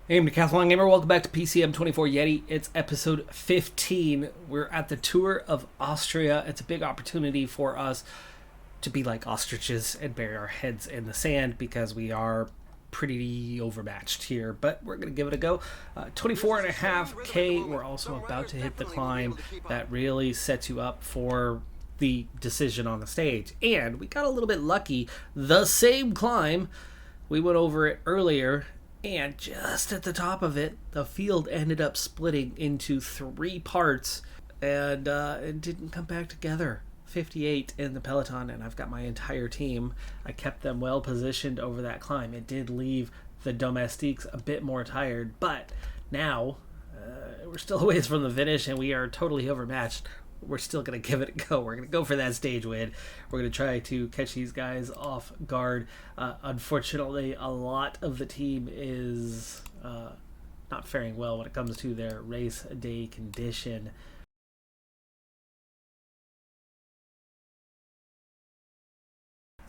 Hey, I'm Decathlon Gamer. Welcome back to PCM24 Yeti. It's episode 15. We're at the Tour of Austria. It's a big opportunity for us to be like ostriches and bury our heads in the sand because we are pretty overmatched here, but we're going to give it a go. 24.5K. We're also about to hit the climb that really sets you up for the decision on the stage. And we got a little bit lucky. The same climb, we went over it earlier, and just at the top of it, the field ended up splitting into three parts, and it didn't come back together. 58 in the peloton, and I've got my entire team. I kept them well positioned over that climb. It did leave the domestiques a bit more tired, but now we're still a ways from the finish, and we are totally overmatched. We're still going to give it a go. We're going to go for that stage win. We're going to try to catch these guys off guard. Unfortunately, a lot of the team is not faring well when it comes to their race day condition.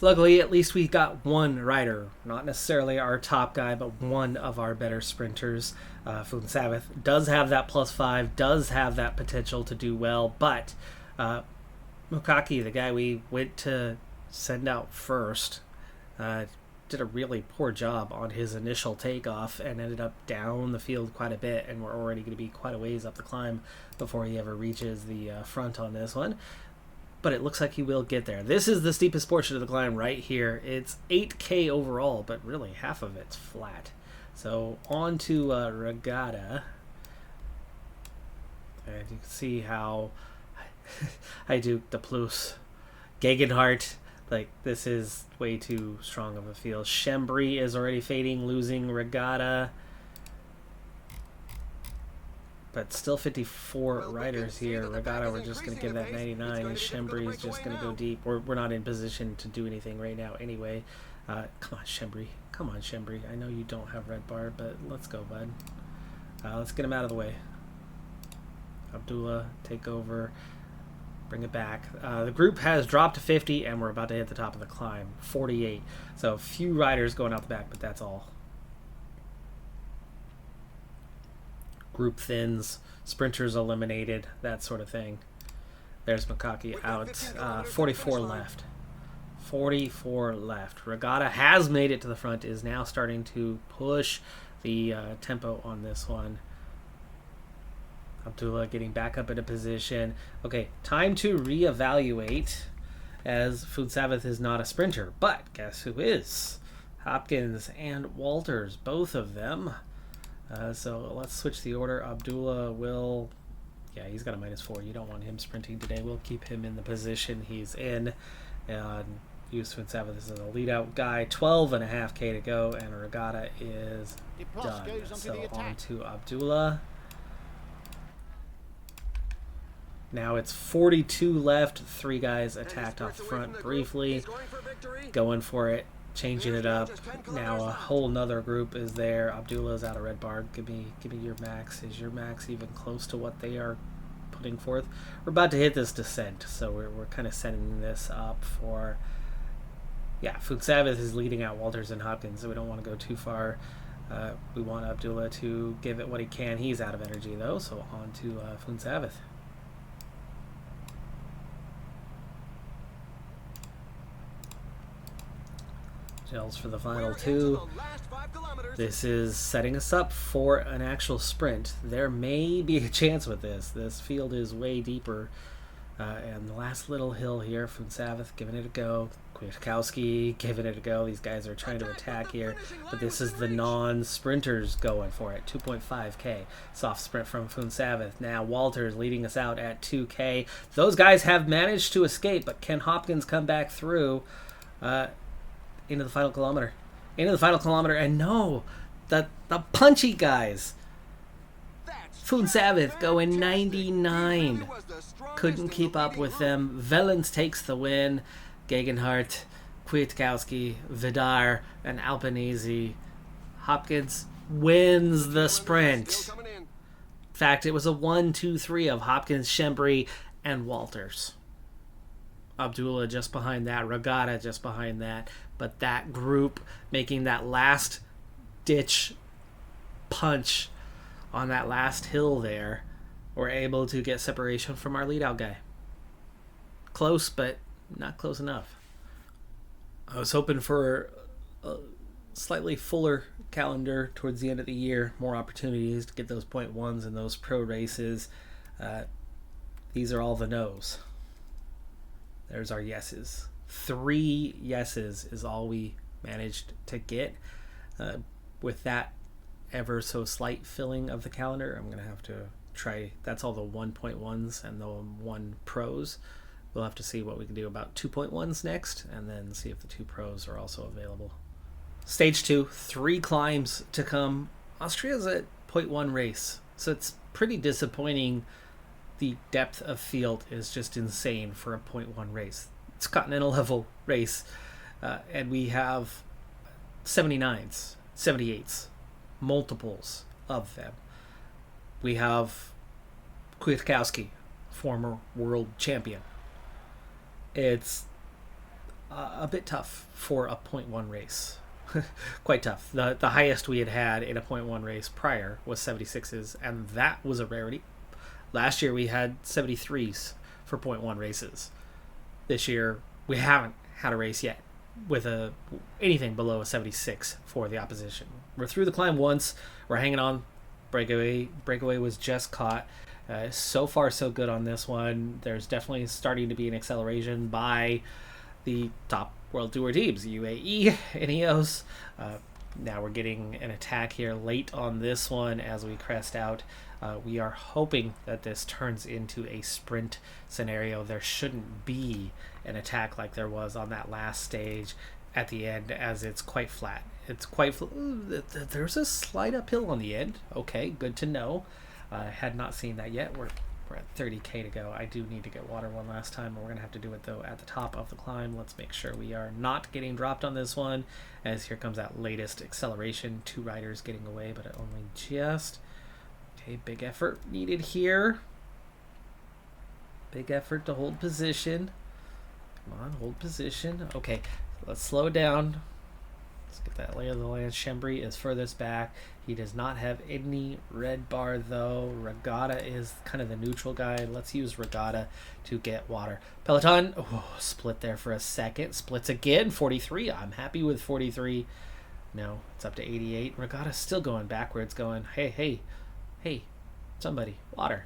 Luckily, at least we got one rider, not necessarily our top guy, but one of our better sprinters. Sabbath does have that +5, does have that potential to do well, but Mukaki, the guy we went to send out first, did a really poor job on his initial takeoff and ended up down the field quite a bit, and we're already going to be quite a ways up the climb before he ever reaches the front on this one. But it looks like he will get there. This is the steepest portion of the climb right here. It's 8K overall, but really half of it's flat. So on to Regatta. And you can see how I do the plus. Gegenhardt, like this is way too strong of a field. Chambry is already fading, losing Regatta. But still 54 riders here. Regatta, we're just going to give that 99, and Chambry is just going to go deep. We're not in position to do anything right now anyway. Come on, Chambry. Come on, Chambry. I know you don't have red bar, but let's go, bud. Let's get him out of the way. Abdullah, take over. Bring it back. The group has dropped to 50, and we're about to hit the top of the climb. 48. So a few riders going out the back, but that's all. Group thins, sprinters eliminated, that sort of thing. There's Mukaki out. 44 left. 44 left. Regatta has made it to the front, is now starting to push the tempo on this one. Abdullah getting back up into position. Okay, time to reevaluate, as Sabbath is not a sprinter, but guess who is? Hopkins and Walters, both of them. So let's switch the order. Abdullah will... Yeah, he's got a -4. You don't want him sprinting today. We'll keep him in the position he's in. And use Sabbath as a lead-out guy. 12.5K to go, and Regatta is done. So on to Abdullah. Now it's 42 left. 3 guys attacked off the front briefly. Going for it. Changing it up. Now a whole nother group is there. Abdullah's out of red bar. Give me your max. Is your max even close to what they are putting forth? We're about to hit this descent, so we're kind of setting this up for... Yeah, Sabbath is leading out Walters and Hopkins, so we don't want to go too far. We want Abdullah to give it what he can. He's out of energy, though, so on to Sabbath. Gels for the final 2. This is setting us up for an actual sprint. There may be a chance with this. This field is way deeper. And the last little hill here from Sabbath, giving it a go. Kwiatkowski giving it a go. These guys are trying to attack here. But this is the non-sprinters going for it. 2.5K. Soft sprint from Sabbath. Now Walters leading us out at 2K. Those guys have managed to escape, but can Hopkins come back through? Into the final kilometer. And no, the punchy guys. Sabbath going 99. Couldn't keep up with them. Velens takes the win. Gegenhardt, Kwiatkowski, Vidar, and Albanese. Hopkins wins the sprint. In fact, it was a 1-2-3 of Hopkins, Chambry, and Walters. Abdullah just behind that, Regatta just behind that, but that group making that last ditch punch on that last hill there, we're able to get separation from our lead out guy. Close, but not close enough. I was hoping for a slightly fuller calendar towards the end of the year, more opportunities to get those 0.1s and those pro races. These are all the no's. There's our yeses. 3 yeses is all we managed to get. With that ever so slight filling of the calendar, I'm going to have to try. That's all the 1.1s and the 1 pros. We'll have to see what we can do about 2.1s next, and then see if the 2 pros are also available. Stage 2, 3 climbs to come. Austria's at 0.1 race, so it's pretty disappointing. The depth of field is just insane for a 0.1 race. It's a continental level race, and we have 79s, 78s, multiples of them. We have Kwiatkowski, former world champion. It's a bit tough for a 0.1 race. Quite tough. The highest we had in a 0.1 race prior was 76s, and that was a rarity. Last year we had 73s for 0.1 races. This year we haven't had a race yet with anything below a 76 for the opposition. We're through the climb once. We're hanging on. Breakaway was just caught. So far so good on this one. There's definitely starting to be an acceleration by the top World Tour teams, UAE, Ineos. Now we're getting an attack here late on this one as we crest out. We are hoping that this turns into a sprint scenario. There shouldn't be an attack like there was on that last stage at the end, as it's quite flat. It's quite there's a slight uphill on the end. Okay, good to know. I had not seen that yet. We're at 30k to go. I do need to get water one last time. We're going to have to do it, though, at the top of the climb. Let's make sure we are not getting dropped on this one, as here comes that latest acceleration. 2 riders getting away, but only just. Okay, big effort needed here. Big effort to hold position. Come on, hold position. Okay, let's slow it down. Let's get that lay of the land. Chembry is furthest back. He does not have any red bar, though. Regatta is kind of the neutral guy. Let's use Regatta to get water. Peloton, split there for a second. Splits again, 43. I'm happy with 43. No, it's up to 88. Regatta's still going backwards, going, hey, somebody, water.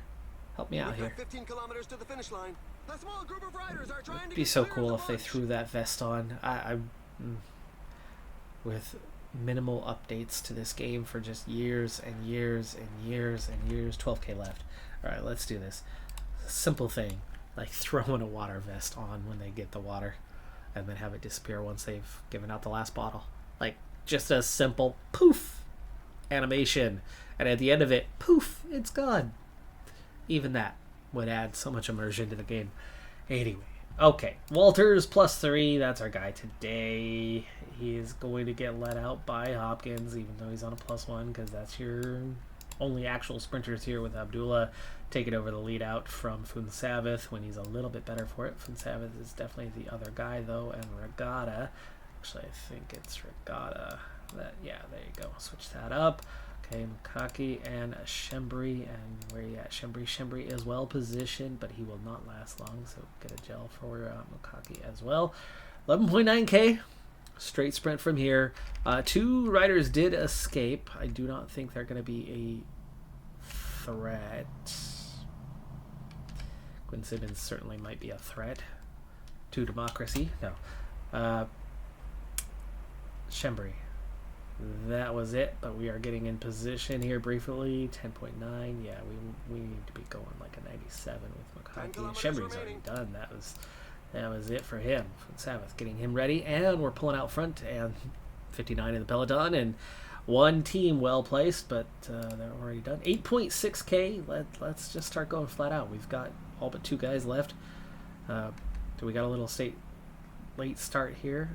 Help me out here. 15 kilometers to the finish line. A small group of riders are trying to It'd be so cool if they threw that vest on. With minimal updates to this game for just years and years and years and years. 12k left. All right, let's do this. Simple thing, like throwing a water vest on when they get the water, and then have it disappear once they've given out the last bottle. Like, just a simple poof animation, and at the end of it, poof, it's gone. Even that would add so much immersion to the game. Anyway, okay, Walters +3, that's our guy today. He is going to get let out by Hopkins, even though he's on a +1, because that's your only actual sprinters here, with Abdullah taking over the lead out from Funsavith when he's a little bit better for it. Funsavith is definitely the other guy, though, and Regatta. Actually, I think it's Regatta. Yeah, there you go. Switch that up. Okay, Mukaki and Chembry, and where are you at? Chembry is well positioned, but he will not last long, so get a gel for Mukaki as well. 11.9k, straight sprint from here. 2 riders did escape. I do not think they're going to be a threat. Quinn Simmons certainly might be a threat to democracy. No. Chembry. That was it, but we are getting in position here briefly. 10.9. Yeah, we need to be going like a 97 with Mukaki. Chembry's already done. That was it for him. Sabbath getting him ready, and we're pulling out front, and 59 in the peloton, and 1 team well placed, but they're already done. 8.6k. Let's just start going flat out. We've got all but 2 guys left. So we got a little late start here.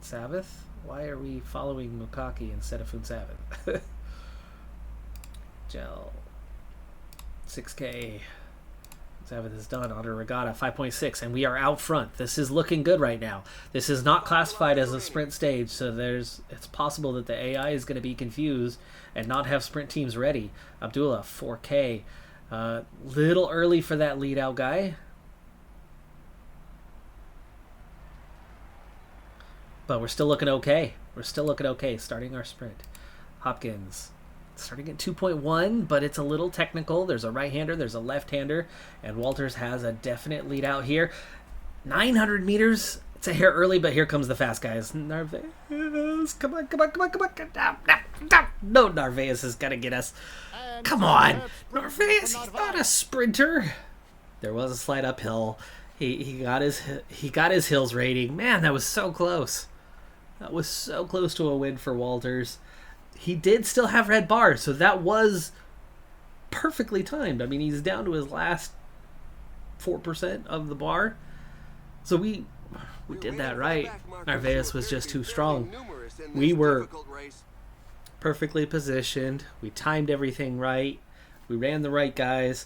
Sabbath. Why are we following Mukaki instead of Funsavith? Gel. 6k. Sabbath is done. Honor Regatta 5.6, and we are out front. This is looking good right now. This is not classified as a sprint stage, so it's possible that the AI is going to be confused and not have sprint teams ready. Abdullah 4K, little early for that lead out guy, but we're still looking okay. We're still looking okay. Starting our sprint. Hopkins starting at 2.1, but it's a little technical. There's a right-hander, there's a left-hander, and Walters has a definite lead out here. 900 meters. It's a hair early, but here comes the fast guys. Narvaez, come on. No, Narvaez is gonna get us. Come on, Narvaez. He's not a sprinter. There was a slight uphill. He got his hills rating. Man, that was so close. That was so close to a win for Walters. He did still have red bars, so that was perfectly timed. I mean, he's down to his last 4% of the bar. So we did that right. Narvaez was just too strong. We were perfectly positioned. We timed everything right. We ran the right guys.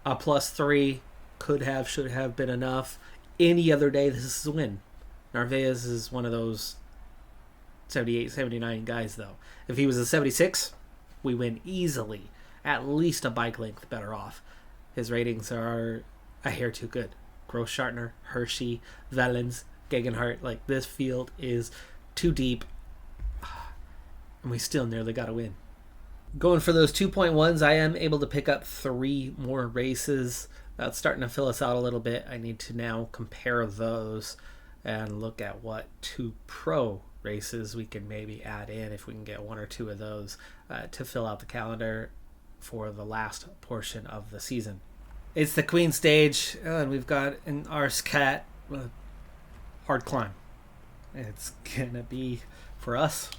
A +3 should have been enough. Any other day, this is a win. Narvaez is one of those 78, 79 guys, though. If he was a 76, we win easily. At least a bike length better off. His ratings are a hair too good. Gross-Schartner, Hershey, Vellens, Gegenhardt. Like, this field is too deep. And we still nearly got a win. Going for those 2.1s, I am able to pick up 3 more races. That's starting to fill us out a little bit. I need to now compare those and look at what 2 pro races we can maybe add in, if we can get 1 or 2 of those to fill out the calendar for the last portion of the season. It's the Queen stage, and we've got an Arscat hard climb. It's gonna be, for us,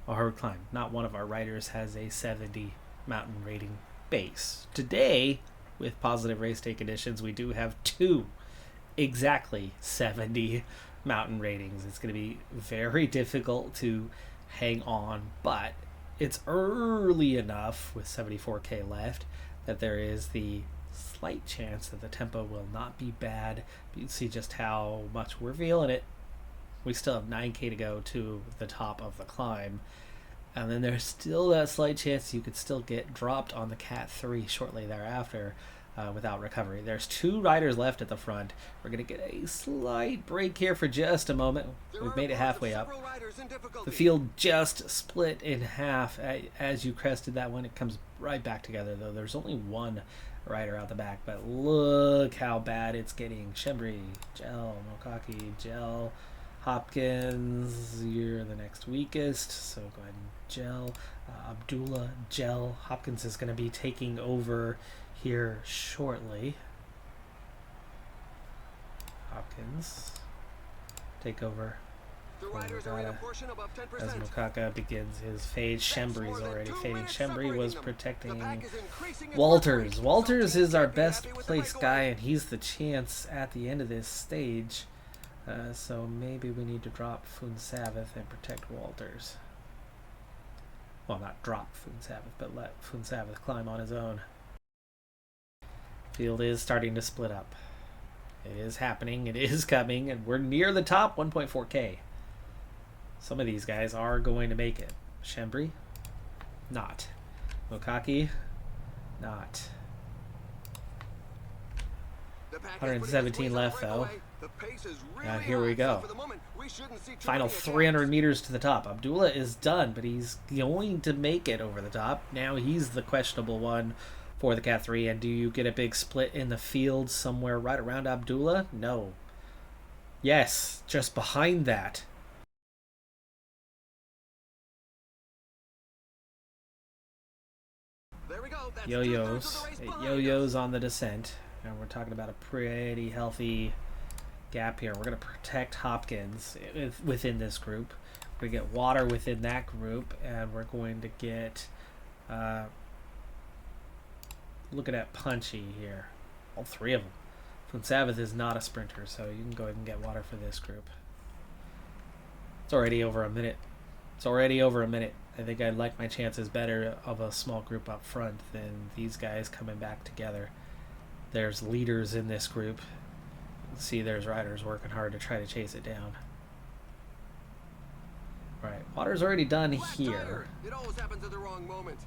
a hard climb. Not one of our riders has a 70 mountain rating base. Today, with positive race day conditions, we do have 2 exactly 70 mountain ratings. It's going to be very difficult to hang on, but it's early enough with 74K left that there is the slight chance that the tempo will not be bad. You can see just how much we're feeling it. We still have 9K to go to the top of the climb, and then there's still that slight chance you could still get dropped on the Cat 3 shortly thereafter without recovery. There's 2 riders left at the front. We're going to get a slight break here for just a moment. We've made it halfway up. The field just split in half. As you crested that one, it comes right back together, though. There's only 1 rider out the back, but look how bad it's getting. Shembri, Gel, Mokaki, Gel, Hopkins, you're the next weakest, so go ahead and Gel. Abdullah, Gel. Hopkins is going to be taking over here shortly. Hopkins take over as Mokaka begins his fade. Shembri's already fading. Shembri was protecting Walters. Walters is our best placed guy, and he's the chance at the end of this stage. So maybe we need to drop Foon Sabbath and protect Walters. Well, not drop Foon Sabbath, but let Foon Sabbath climb on his own. Field is starting to split up. It is happening. It is coming, and we're near the top. 1.4K. Some of these guys are going to make it. Shembri, not. Mokaki, not. 117 left, though. Now here we go. Final 300 meters to the top. Abdullah is done, but he's going to make it over the top. Now he's the questionable one for the Cat 3. And do you get a big split in the field somewhere right around Abdullah? No. Yes, just behind that. Yo-yos. Yo-yos on the descent. And we're talking about a pretty healthy gap here. We're going to protect Hopkins within this group. We're going to get Water within that group. And we're going to get... looking at Punchy here. All 3 of them. Foon Sabbath is not a sprinter, so you can go ahead and get Water for this group. It's already over a minute. It's already over a minute. I think I'd like my chances better of a small group up front than these guys coming back together. there's leaders in this group. See, there's riders working hard to try to chase it down. Right, water's already done here. It always happens at the wrong moment.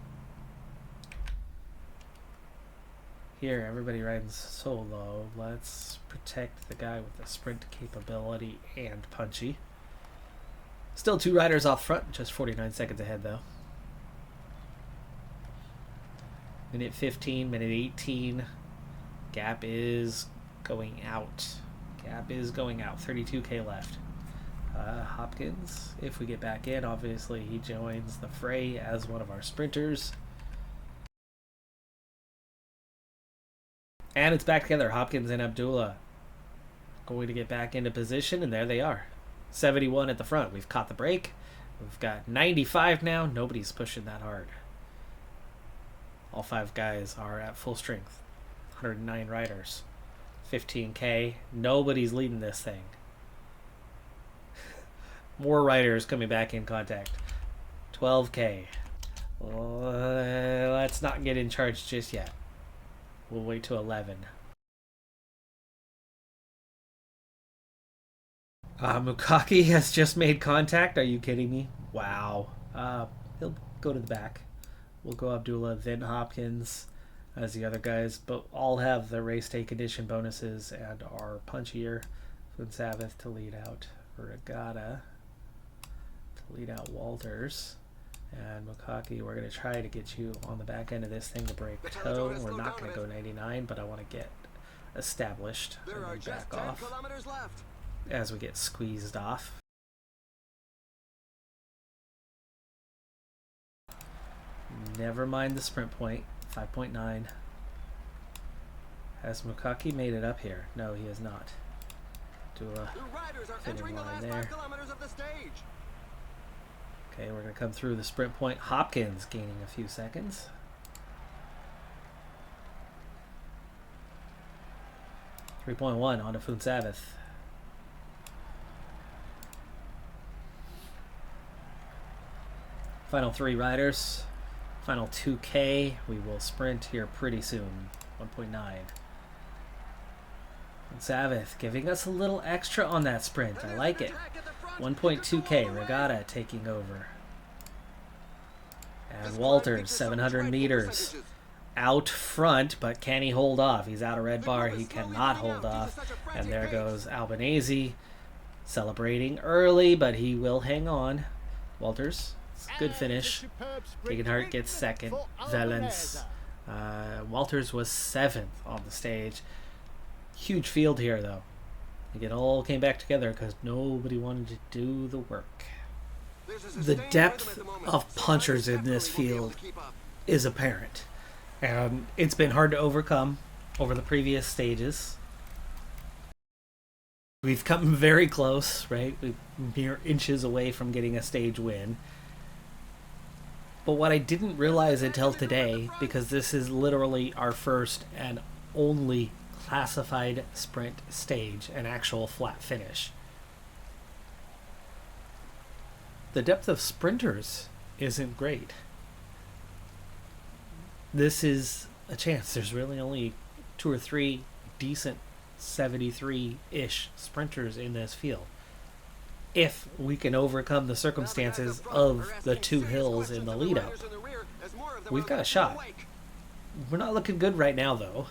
Here, everybody riding solo. Let's protect the guy with the sprint capability and punchy. Still 2 riders off front, just 49 seconds ahead though. Minute 15, minute 18. Gap is going out. Gap is going out. 32k left. Hopkins, if we get back in, obviously he joins the fray as one of our sprinters. And it's back together. Hopkins and Abdullah going to get back into position, and there they are. 71 at the front. We've caught the break. We've got 95 now. Nobody's pushing that hard. All 5 guys are at full strength. 109 riders. 15k. Nobody's leading this thing. More riders coming back in contact. 12k. Let's not get in charge just yet. We'll wait till 11. Mukaki has just made contact. Are you kidding me? Wow. He'll go to the back. We'll go Abdullah, then Hopkins as the other guys, but all have the race day condition bonuses and are punchier. Fun Sabbath to lead out Regatta, to lead out Walters. And Mukaki, we're going to try to get you on the back end of this thing to break toe. We're not going to go 99, but I want to get established and then back off as we get squeezed off. Never mind the sprint point, 5.9. Has Mukaki made it up here? No, he has not. Do a fitting line there. Okay, we're going to come through the sprint point. Hopkins gaining a few seconds. .3.1 onto Fun Sabbath. Final 3 riders. Final 2k. We will sprint here pretty soon. 1.9. Fun Sabbath giving us a little extra on that sprint. I like it. 1.2k, Regatta taking over. And Walters, 700 meters. Out front, but can he hold off? He's out of red bar. He cannot hold off. And there goes Albanese. Celebrating early, but he will hang on. Walters, good finish. Degenhardt gets second. Valens. Walters was 7th on the stage. Huge field here, though. It all came back together because nobody wanted to do the work. The depth of punchers in this field is apparent. And it's been hard to overcome over the previous stages. We've come very close, right? We're mere inches away from getting a stage win. But what I didn't realize until today, because this is literally our first and only classified sprint stage, an actual flat finish. The depth of sprinters isn't great. This is a chance. There's really only 2 or 3 decent 73-ish sprinters in this field. If we can overcome the circumstances of the 2 hills in the lead up, we've got a shot. We're not looking good right now, though,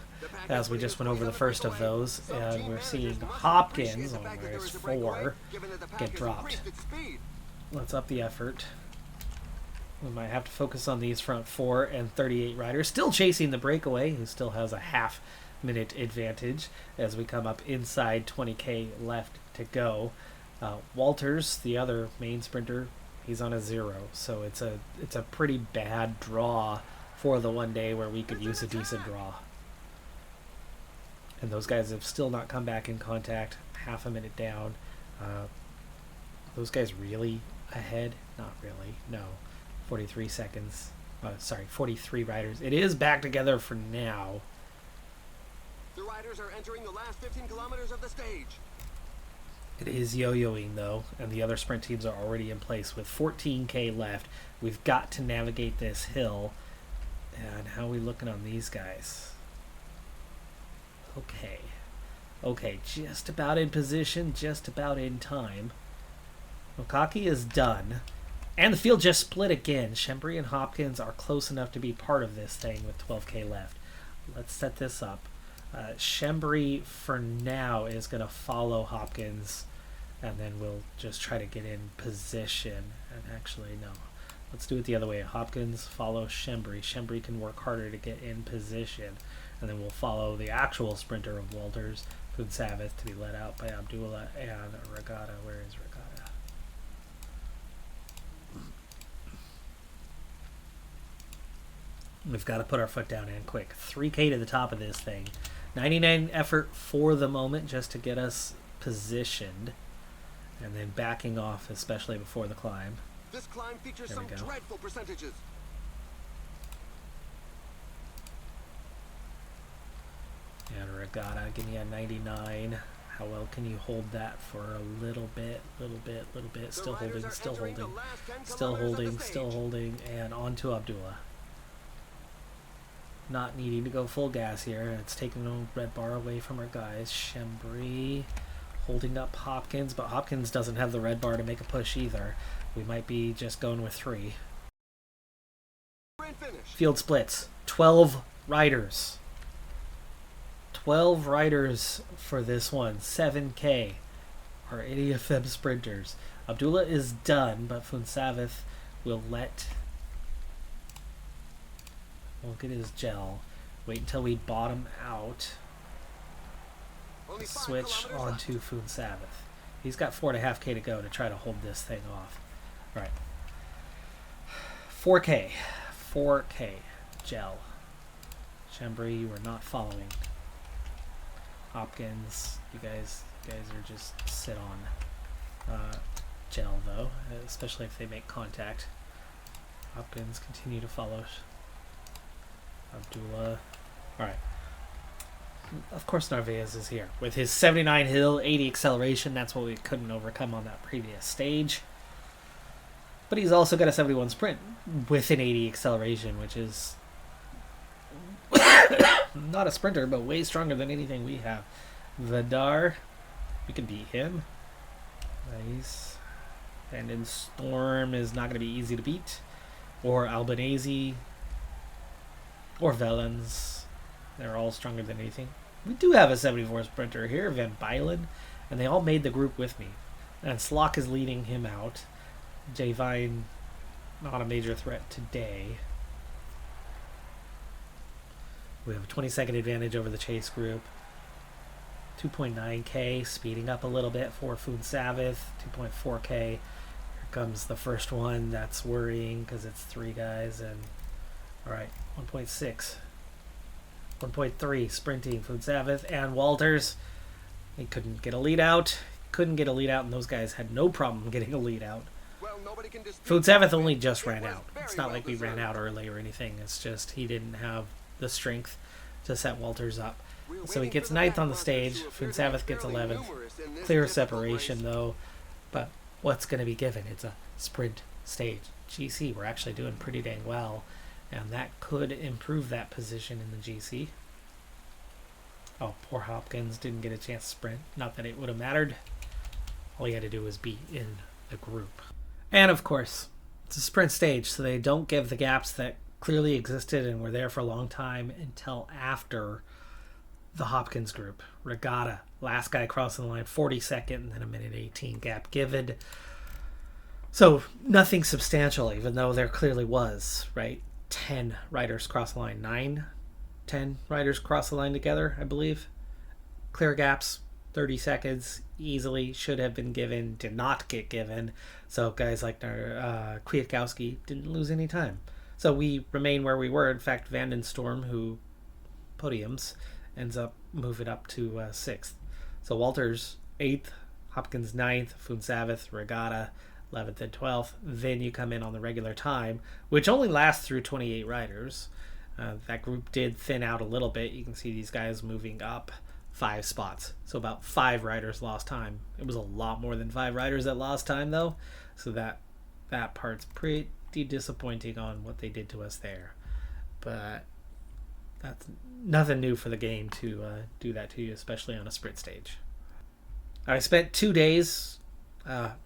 as we just went over the first of those, and we're seeing Hopkins on race 4 get dropped. Let's up the effort. We might have to focus on these front 4 and 38 riders, still chasing the breakaway, who still has a half-minute advantage as we come up inside 20k left to go. Walters, the other main sprinter, he's on a 0, so it's a pretty bad draw for the one day where we could use a decent draw. And those guys have still not come back in contact, half a minute down. Those guys really ahead? Not really, no. 43 seconds. Sorry, 43 riders. It is back together for now. The riders are entering the last 15 kilometers of the stage. It is yo-yoing, though, and the other sprint teams are already in place with 14k left. We've got to navigate this hill. And how are we looking on these guys? Okay. Okay, just about in position, just about in time. Okaki is done. And the field just split again. Shembri and Hopkins are close enough to be part of this thing with 12k left. Let's set this up. Shembri, for now, is going to follow Hopkins, and then we'll just try to get in position. And actually, no. Let's do it the other way. Hopkins, follow Shembri. Shembri can work harder to get in position. And then we'll follow the actual sprinter of Walters, Funsavith, to be led out by Abdullah and Regatta. Where is Regatta? We've got to put our foot down and quick. 3k to the top of this thing. 99 effort for the moment just to get us positioned. And then backing off, especially before the climb. This climb features some dreadful percentages. And Regatta, give me a 99. How well can you hold that for a little bit, Still holding, still holding, still holding, still holding, and on to Abdullah. Not needing to go full gas here. It's taking the red bar away from our guys. Shembri holding up Hopkins, but Hopkins doesn't have the red bar to make a push either. We might be just going with 3. Field splits. 12 riders. 12 riders for this one. 7k. Our ADFM sprinters. Abdullah is done, but Funsavith will let... We'll get his gel. Wait until we bottom out. Switch onto Funsavith. He's got 4.5k to go to try to hold this thing off. Right. 4k. 4k. Gel. Shembri, you are not following. Hopkins, you guys are just sit on gel though, especially if they make contact. Hopkins, continue to follow Abdullah. Alright. Of course Narvaez is here. With his 79 hill, 80 acceleration, that's what we couldn't overcome on that previous stage. But he's also got a 71 sprint with an 80 acceleration, which is not a sprinter, but way stronger than anything we have. Vidar, we can beat him. Nice. And in Storm is not going to be easy to beat. Or Albanese. Or Velens. They're all stronger than anything. We do have a 74 sprinter here, Van Bylen, and they all made the group with me. And Slock is leading him out. Javine, not a major threat today. We have a 20-second advantage over the chase group. 2.9k, speeding up a little bit for Funsavith. 2.4k. Here comes the first one. That's worrying because it's 3 guys. And all right, 1.6. 1.3 sprinting Funsavith and Walters. He couldn't get a lead out. And those guys had no problem getting a lead out. Well, Funsavith only just ran out. It's not like we ran out early or anything. It's just he didn't have the strength to set Walters up. So he gets 9th on the stage. Funsavith gets 11th. Clear separation though. But what's going to be given? It's a sprint stage. GC, we're actually doing pretty dang well. And that could improve that position in the GC. Oh, poor Hopkins didn't get a chance to sprint. Not that it would have mattered. All he had to do was be in the group. And of course, it's a sprint stage, so they don't give the gaps that clearly existed and were there for a long time until after the Hopkins group. Regatta, last guy crossing the line, 42nd, and then a minute 18 gap given. So nothing substantial, even though there clearly was, right? 10 riders cross the line. 10 riders cross the line together, I believe. Clear gaps, 30 seconds, easily should have been given, did not get given. So guys like Kwiatkowski didn't lose any time. So we remain where we were. In fact, Vandenstorm, who podiums, ends up moving up to 6th. So Walters 8th, Hopkins 9th, Funsavith, Regatta 11th and 12th. Then you come in on the regular time, which only lasts through 28 riders. That group did thin out a little bit. You can see these guys moving up 5 spots. So about 5 riders lost time. It was a lot more than 5 riders that lost time, though. So that part's pretty disappointing on what they did to us there. But that's nothing new for the game to do that to you, especially on a sprint stage. I spent 2 days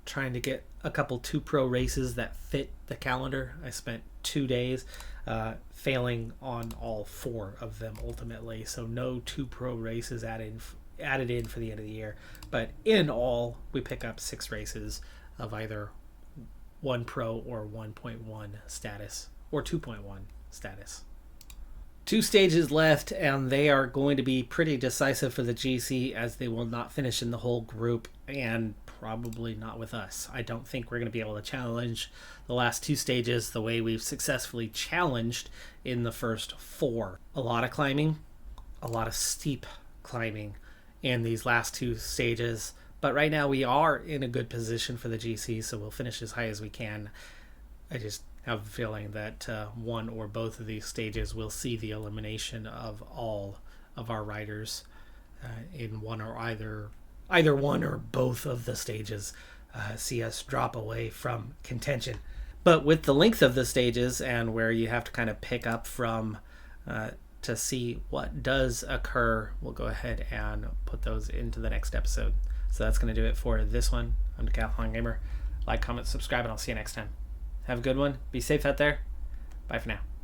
trying to get a couple 2 pro races that fit the calendar. I spent 2 days failing on all 4 of them ultimately, so no 2 pro races added in for the end of the year. But in all, we pick up 6 races of either 1 pro or 1.1 status or 2.1 status. 2 stages left, and they are going to be pretty decisive for the GC, as they will not finish in the whole group, and probably not with us. I don't think we're going to be able to challenge the last 2 stages the way we've successfully challenged in the first 4. A lot of climbing, a lot of steep climbing in these last 2 stages, but right now we are in a good position for the GC, so we'll finish as high as we can. I just have a feeling that one or both of these stages will see the elimination of all of our riders in one or either one or both of the stages, see us drop away from contention. But with the length of the stages and where you have to kind of pick up from to see what does occur, we'll go ahead and put those into the next episode. So that's going to do it for this one. I'm Decathlon Gamer. Like, comment, subscribe, and I'll see you next time. Have a good one. Be safe out there. Bye for now.